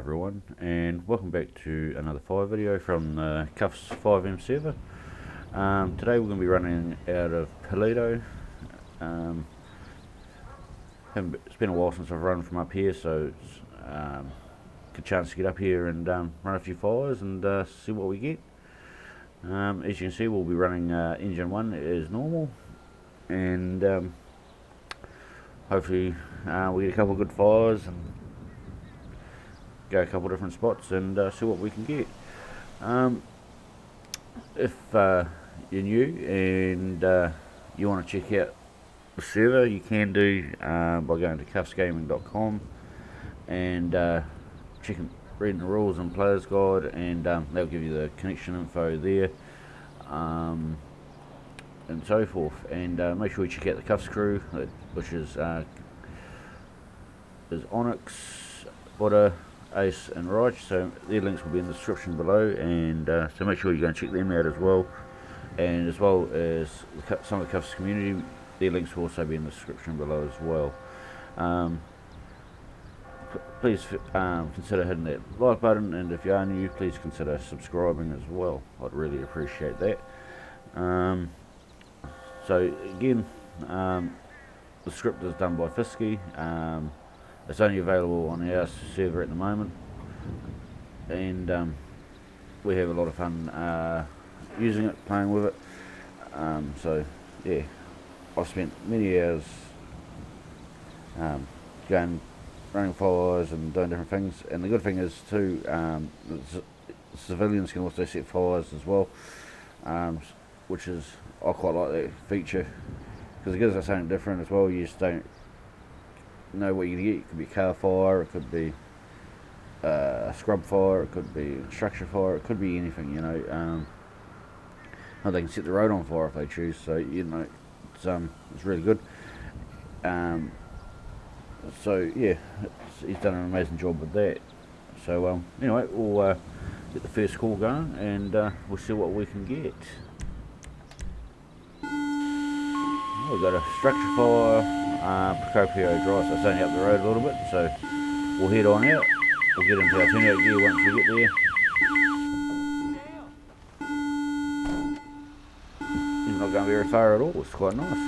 everyone, and welcome back to another Fire video from the Kuffs FiveM server. Today we're going to be running out of Paleto. It's been a while since I've run from up here, so it's a good chance to get up here and run a few fires and see what we get. As you can see, we'll be running engine 1 as normal, and hopefully we get a couple of good fires and go a couple of different spots and see what we can get. If you're new and you want to check out the server, you can do by going to kuffsgaming.com and reading the rules and players guide, and they'll give you the connection info there and so forth. And make sure you check out the Kuffs crew, which is Onyx, Butter, Ace and Raj, so their links will be in the description below, and so make sure you go and check them out as well. And as well as some of the Kuffs community, their links will also be in the description below as well. Please consider hitting that like button, and if you are new, please consider subscribing as well. I'd really appreciate that. So again, the script is done by Fisky. It's only available on our server at the moment, and we have a lot of fun using it, playing with it. So yeah, I've spent many hours going, running fires and doing different things. And the good thing is too, civilians can also set fires as well, which is, I quite like that feature, because it gives us something different as well. You just don't know what you get. It could be car fire, it could be scrub fire, it could be structure fire, it could be anything, you know. They can set the road on fire if they choose, so you know, it's really good. So yeah, he's done an amazing job with that. So anyway, we'll get the first call going, and we'll see what we can get. We've got a structure fire, Paleto Drive, so it's only up the road a little bit, so we'll head on out. We'll get into our turnout gear once we get there. He's not going very far at all, it's quite nice.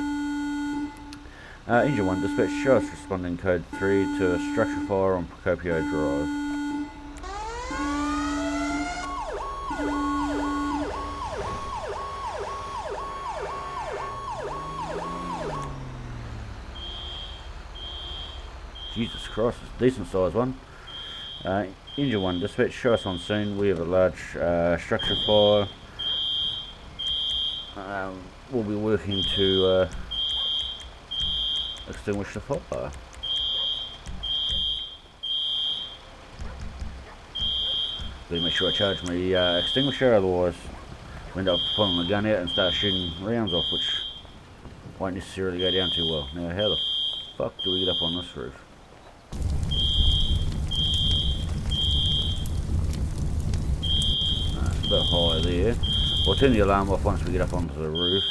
Engine 1 dispatch, show us responding code 3 to a structure fire on Paleto Drive. Jesus Christ, it's a decent sized one. Engine 1 dispatch, show us on scene. We have a large structure fire. We'll be working to extinguish the fire. Make sure I charge my extinguisher, otherwise we end up pulling the gun out and start shooting rounds off, which won't necessarily go down too well. Now, how the fuck do we get up on this roof? It's a bit high there. We'll turn the alarm off once we get up onto the roof.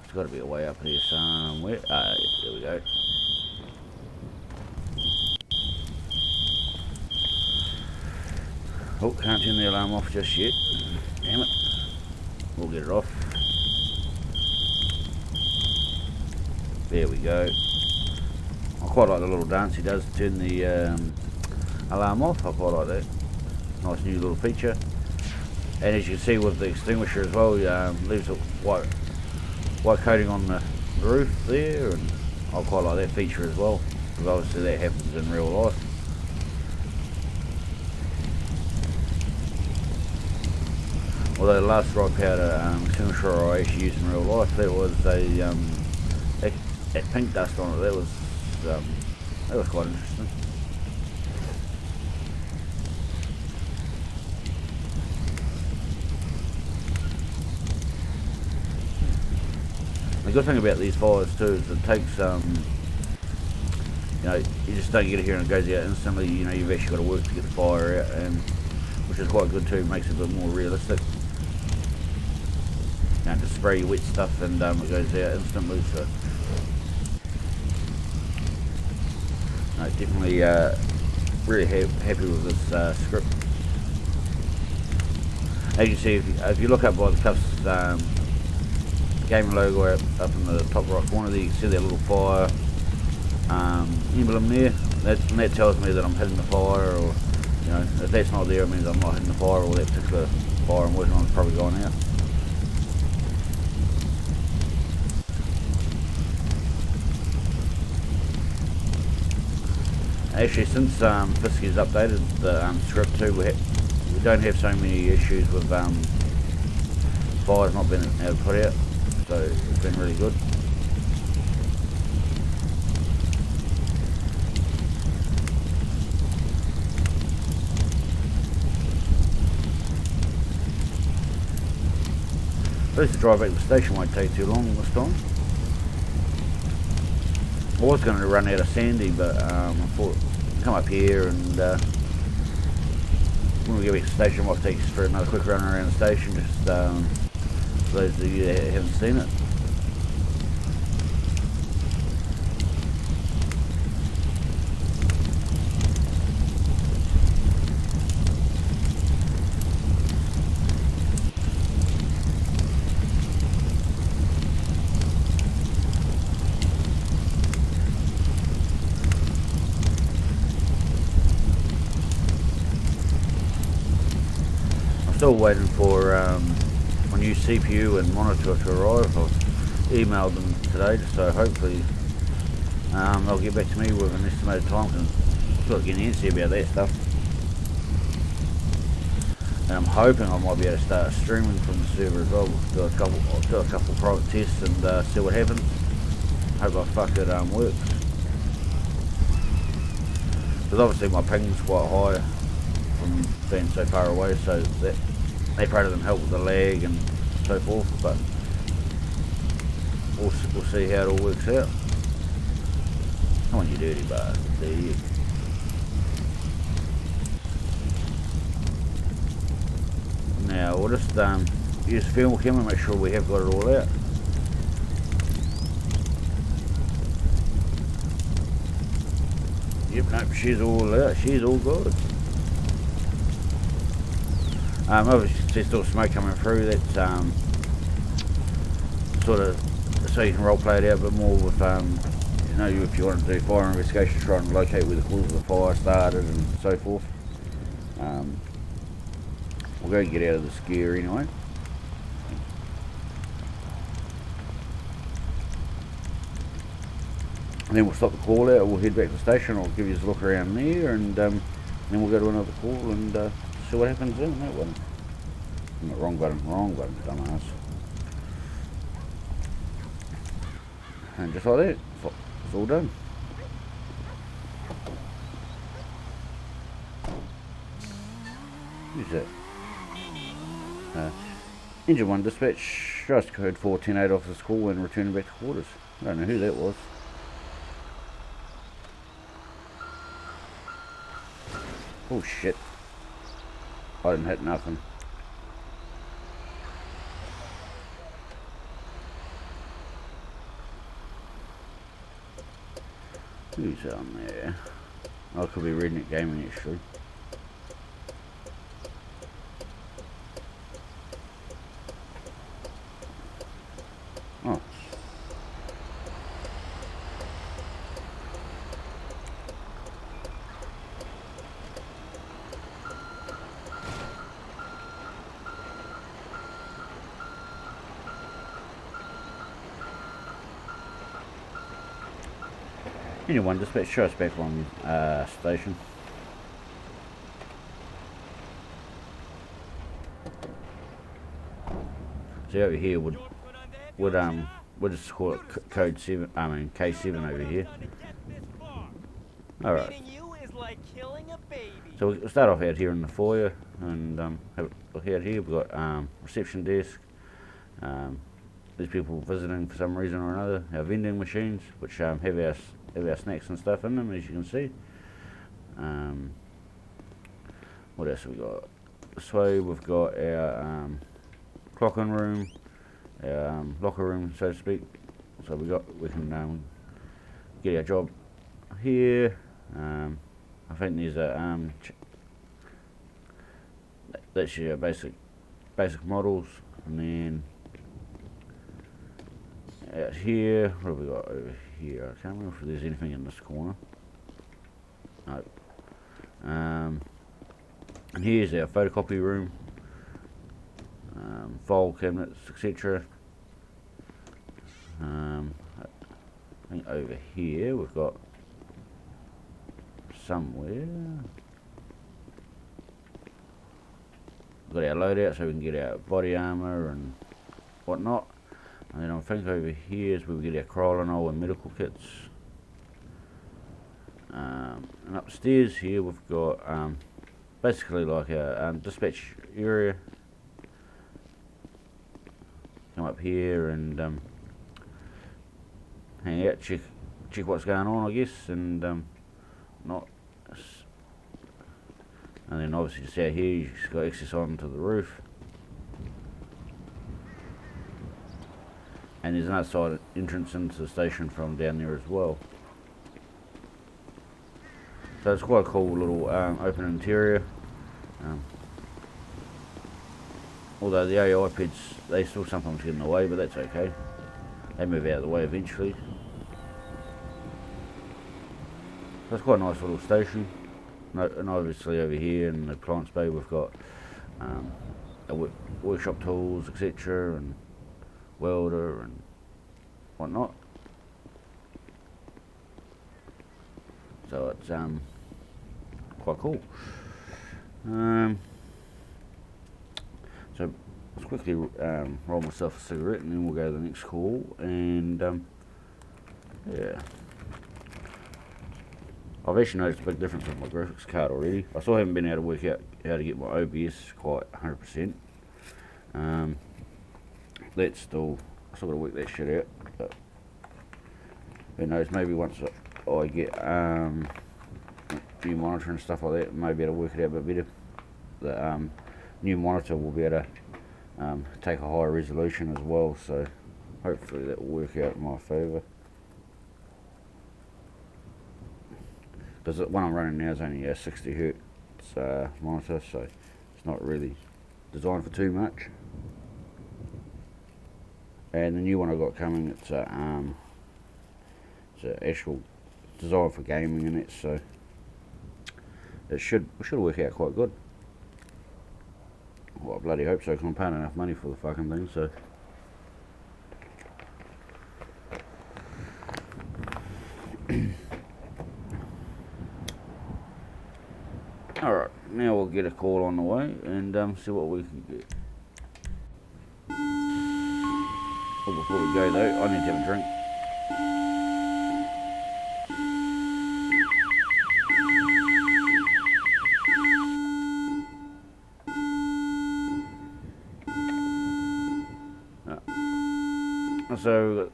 There's got to be a way up here somewhere. Ah, yeah, there we go. Oh, can't turn the alarm off just yet. Damn it. We'll get it off. There we go. I quite like the little dance he does to turn the alarm off. I quite like that. Nice new little feature. And as you can see with the extinguisher as well, leaves a white coating on the roof there, and I quite like that feature as well, because obviously that happens in real life. Although the last dry powder extinguisher I actually used in real life, that was a that pink dust on it. That was quite interesting. The good thing about these fires too is it takes, you know, you just don't get it here and it goes out instantly. You know, you've actually got to work to get the fire out, and which is quite good too. Makes it a bit more realistic. You don't just spray your wet stuff and it goes out instantly. So No, definitely really happy with this script. As you see, if you look up by the Kuffs gaming logo up in the top right corner there, you can see that little fire emblem there. That tells me that I'm hitting the fire, or you know, if that's not there, it means I'm not hitting the fire, or that particular fire I'm working on is probably going out. Actually, since Fisky's updated the script too, we don't have so many issues with fires not being able to put out, so it's been really good. At least the drive back to the station won't take too long this time. I was going to run out of Sandy, but I thought I'd come up here and when we get back to the station, I might take us for another quick run around the station, just for those of you that haven't seen it. Still waiting for my new CPU and monitor to arrive. I've emailed them today, so hopefully they'll get back to me with an estimated time, because I'm sort of getting antsy about that stuff. And I'm hoping I might be able to start streaming from the server as well. I'll do a couple private tests and see what happens. Hope I fuck it works. Because obviously my ping's quite high from being so far away, so that probably doesn't help with the lag and so forth, but we'll see how it all works out. Come on, you dirty bastard. There you. Now we'll just use film camera and make sure we have got it all out. Yep, nope, she's all out. She's all good. Obviously there's still smoke coming through. That's sort of so you can role play it out a bit more with you know, if you want to do fire investigation, try and locate where the cause of the fire started and so forth. We'll go get out of this gear anyway. And then we'll stop the call out, we'll head back to the station, I'll give you a look around there, and then we'll go to another call and see what happens then. That one. No, wrong button, dumbass. And just like that, it's all done. Who's that? Engine 1 dispatch, just code 4108 off this call and returning back to quarters. I don't know who that was. Oh shit. I didn't hit nothing. Who's on there? I could be reading it gaming actually. Oh. Engine 1 dispatch, show us back on station. So over here would we'll just call it code 7. I mean K7 over here. All right. So we'll start off out here in the foyer and have a look out here. We've got reception desk. There's people visiting for some reason or another. Our vending machines, which have our snacks and stuff in them, as you can see. What else have we got? This way we've got our clock-in room, our locker room, so to speak. So we can get our job here. I think there's a that's your basic models, and then out here, what have we got over here? I can't remember if there's anything in this corner. No. And here's our photocopy room, file cabinets, etc. I think over here we've got somewhere. We've got our loadout so we can get our body armour and whatnot. And then I think over here is where we get our Krylonol and medical kits. And upstairs here we've got basically like a dispatch area. Come up here and hang out, check what's going on, I guess, and not. And then obviously just out here you've just got access onto the roof. And there's another side entrance into the station from down there as well. So it's quite a cool little open interior. Although the AI peds, they still sometimes get in the way, but that's okay. They move out of the way eventually. So it's quite a nice little station. And obviously over here in the client's bay we've got workshop tools, etc. and welder and whatnot. So it's quite cool. So let's quickly roll myself a cigarette and then we'll go to the next call. And yeah, I've actually noticed a big difference with my graphics card already. I still haven't been able to work out how to get my OBS quite 100%. That's still, I still got to work that shit out. But who knows? Maybe once I get new monitor and stuff like that, maybe I'll work it out a bit better. The new monitor will be able to take a higher resolution as well, so hopefully that will work out in my favour. Because the one I'm running now is only a 60 Hz monitor, so it's not really designed for too much. And the new one I got coming, it's an actual design for gaming in it, so it should work out quite good. Well, I bloody hope so, because I'm paying enough money for the fucking thing, so. Alright, now we'll get a call on the way and see what we can get. Oh, before we go though, I need to have a drink. So,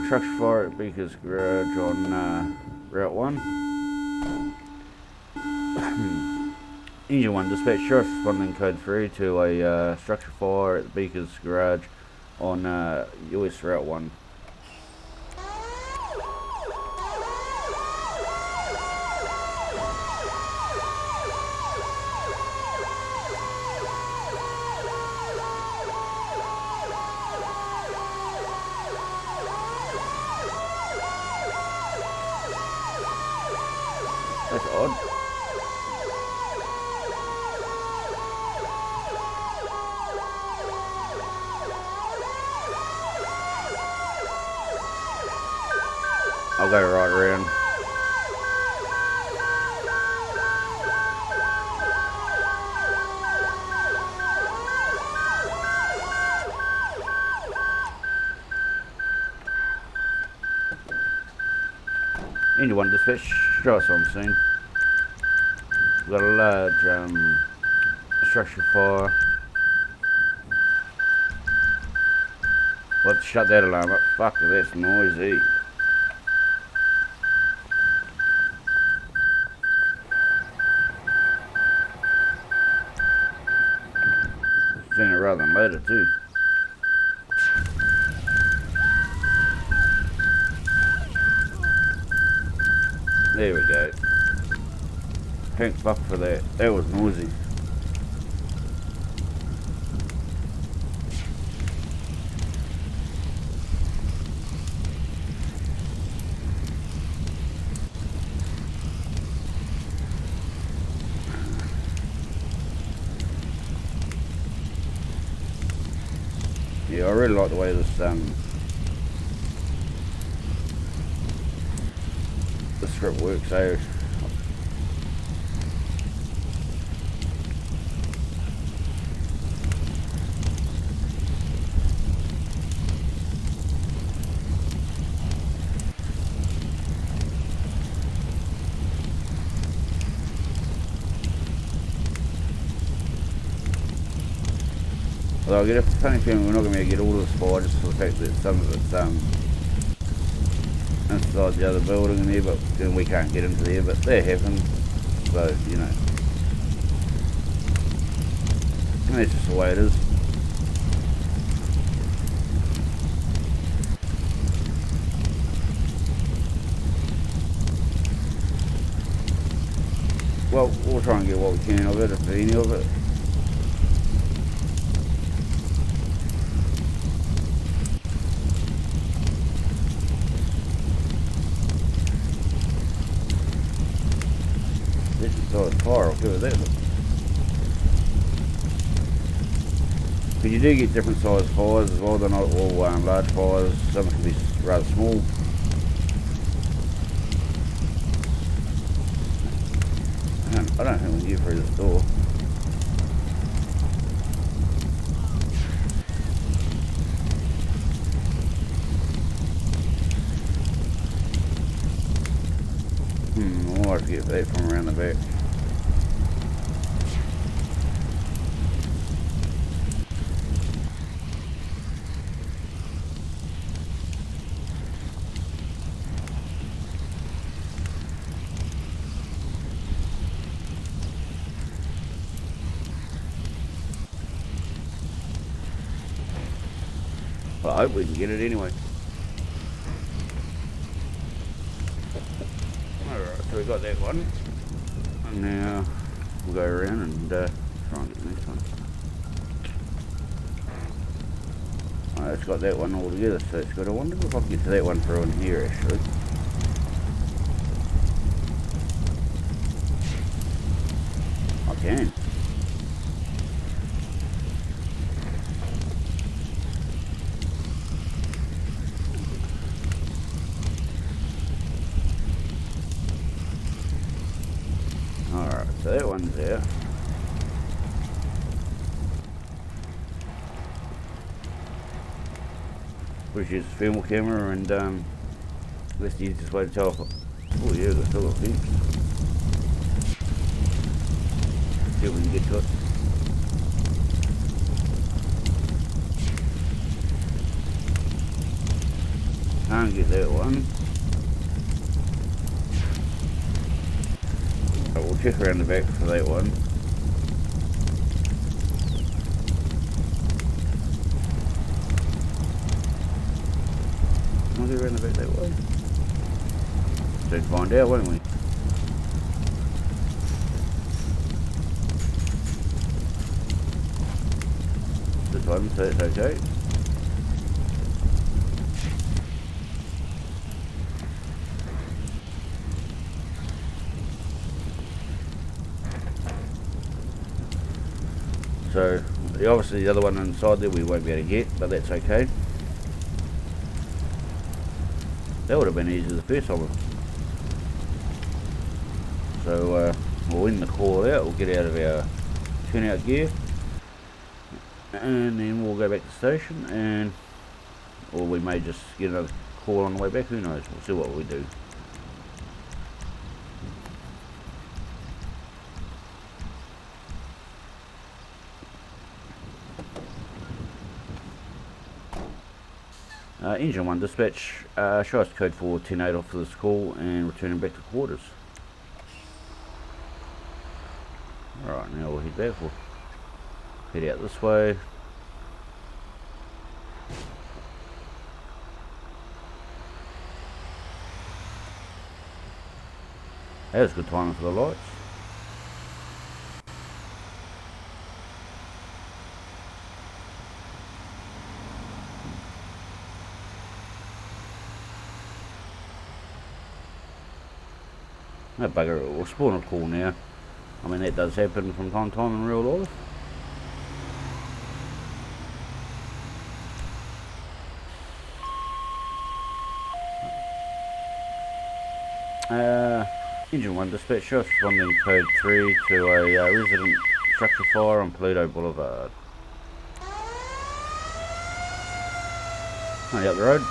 structure fire at Beaker's Garage on Route 1. Engine 1 dispatch sheriff responding code 3 to a structure fire at the Beaker's Garage on US Route 1. That's odd. I'll go right around. Engine 1 dispatch, show us on scene. We've got a large structure fire. Let's shut that alarm up. Fuck, that's noisy. Sooner rather than later too. There we go. Thank fuck for that. That was noisy. Yeah, I really like the way this the script works. So although I get a funny feeling we're not going to be able to get all of this fire just for the fact that some of it's inside the other building in there, but then we can't get into there, but that happens, so you know, and that's just the way it is. Well, we'll try and get what we can of it, if any of it. This is size fire, I'll give it that. But you do get different size fires as well, they're not all large fires, some can be rather small. I don't think we can get through this door. I might have to get that from around the back. Well, I hope we can get it anyway. Alright, so we got that one. And now we'll go around and try and get the next one. Alright, it's got that one all together, so it's good. I wonder if I can get to that one through in here actually. I can. Alright, so that one's there. Which is thermal camera, and that's the easiest way to tell if oh yeah, there's still got heaps. See if we can get to it. Can't get that one. Right, we'll check around the back for that one. I'll go around the back that way. Soon find out, won't we? This one, so it's okay. So, obviously the other one inside there we won't be able to get, but that's okay. That would have been easy the first time. So we'll end the call out, we'll get out of our turnout gear, and then we'll go back to the station, and or we may just get another call on the way back, who knows, we'll see what we do. Engine 1 dispatch, show us code 410-8 off for this call and returning back to quarters. Alright, now we'll head back, we'll head out this way. That was good timing for the lights. No bugger, it will spawn a pool now. I mean, that does happen from time to time in real life. Engine 1 dispatch, just responding code 3 to a resident structure fire on Paleto Boulevard. Only up the road.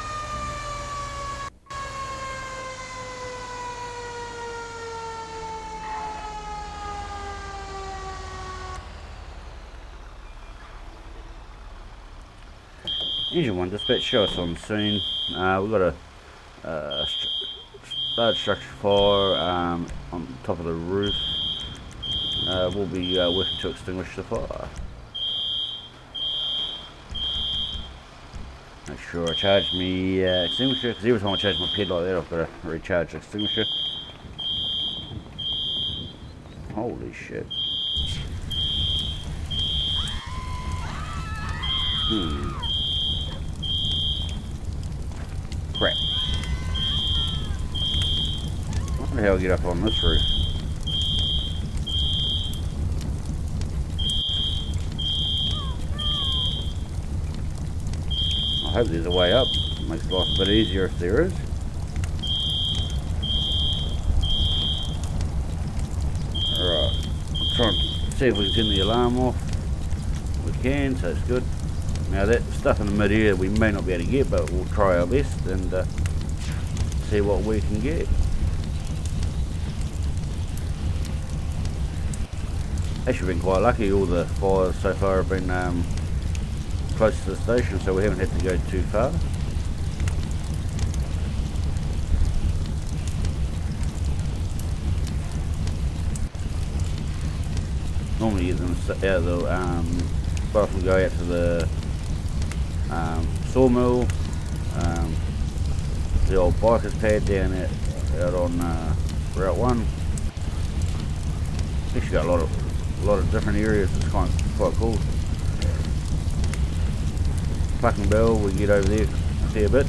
Engine 1 dispatch, show us on scene. We've got a large structure fire on top of the roof. We'll be working to extinguish the fire. Make sure I charge me extinguisher, because every time I change my ped like that I've got to recharge the extinguisher. Holy shit. Crap. How the hell get up on this roof? I hope there's a way up. Makes life a bit easier if there is. Alright, I'll try and see if we can turn the alarm off. We can, so it's good. Now that stuff in the mid-air we may not be able to get, but we'll try our best and see what we can get. Actually been quite lucky, all the fires so far have been close to the station, so we haven't had to go too far. Normally you can out of the quite often go out to the sawmill, the old bikers pad down out on Route 1. Actually got a lot of different areas. It's quite cool. Plucking Bell, we get over there a fair bit.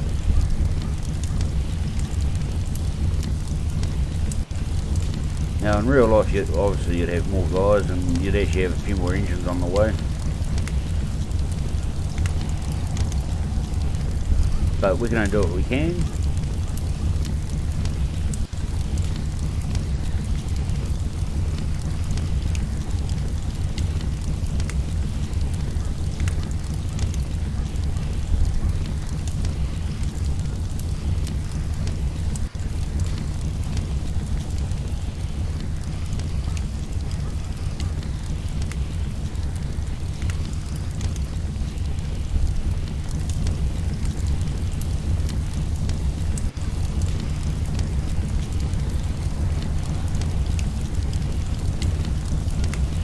Now in real life, obviously you'd have more guys and you'd actually have a few more engines on the way. But we can only do what we can.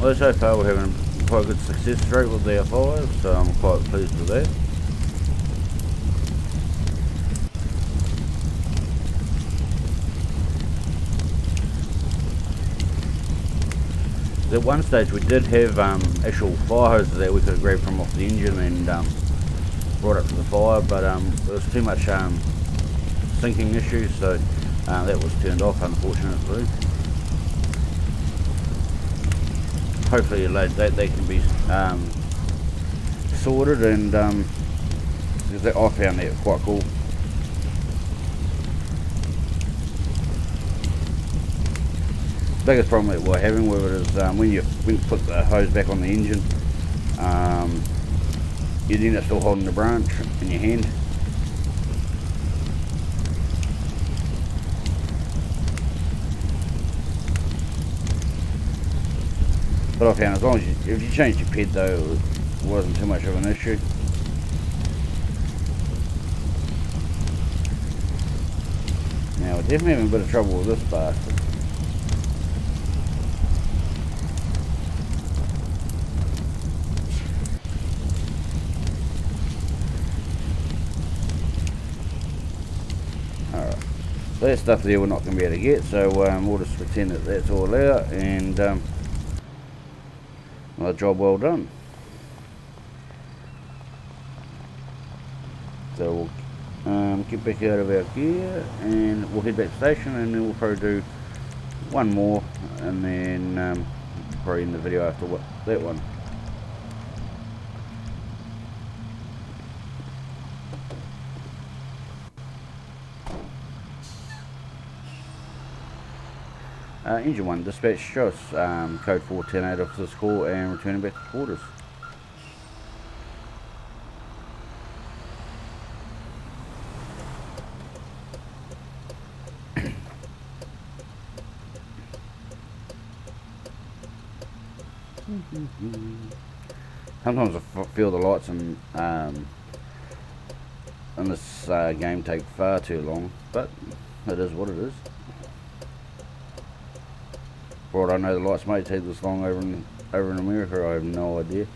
Well, so far we're having quite a good success rate with our fires, so I'm quite pleased with that. At one stage we did have actual fire hoses that we could have grabbed from off the engine and brought up to the fire, but there was too much sinking issues, so that was turned off, unfortunately. Hopefully at a later date they can be sorted, and because I found that quite cool. The biggest problem that we're having with it is when you put the hose back on the engine, you end up still holding the branch in your hand. But I found as long as if you change your ped though, it wasn't too much of an issue. Now we're definitely having a bit of trouble with this bastard. Alright, so that stuff there we're not going to be able to get, so we'll just pretend that that's all out, and well, job well done. So we'll get back out of our gear and we'll head back to station, and then we'll probably do one more, and then probably end the video after that one. Engine 1, dispatch Joss, code 410 officer's call and returning back to quarters. Sometimes I feel the lights in this game take far too long, but it is what it is. For what I know, the lights may take this long over in America. I have no idea.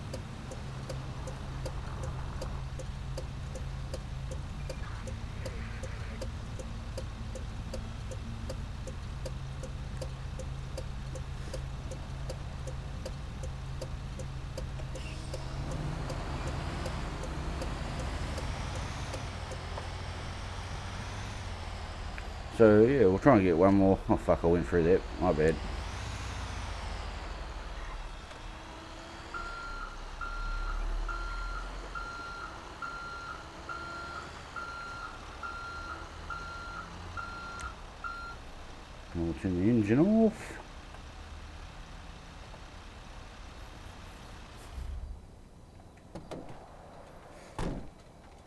So yeah, we'll try and get one more. Oh fuck, I went through that. My bad. We'll turn the engine off.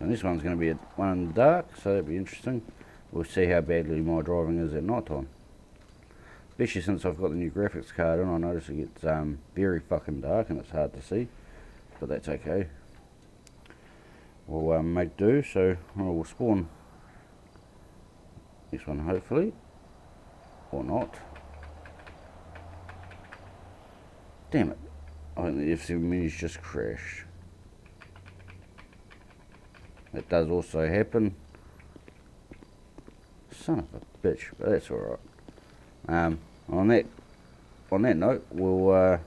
And this one's going to be one in the dark, so that'll be interesting. We'll see how badly my driving is at night time. Especially since I've got the new graphics card on, I notice it gets very fucking dark and it's hard to see. But that's okay. We'll make do, so we'll spawn this one hopefully. Or not. Damn it. I think the F7 Mini's just crashed. That does also happen. Son of a bitch, but that's alright. On that note, we'll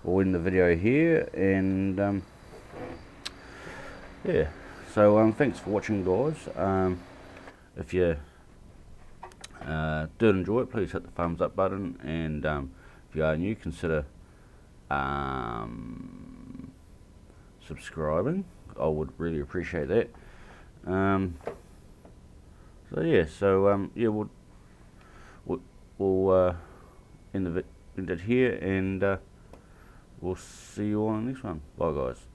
end the video here, and yeah. So thanks for watching, guys. If you did enjoy it, please hit the thumbs up button, and if you are new, consider subscribing. I would really appreciate that. So yeah, yeah, we'll end it here, and we'll see you on the next one. Bye, guys.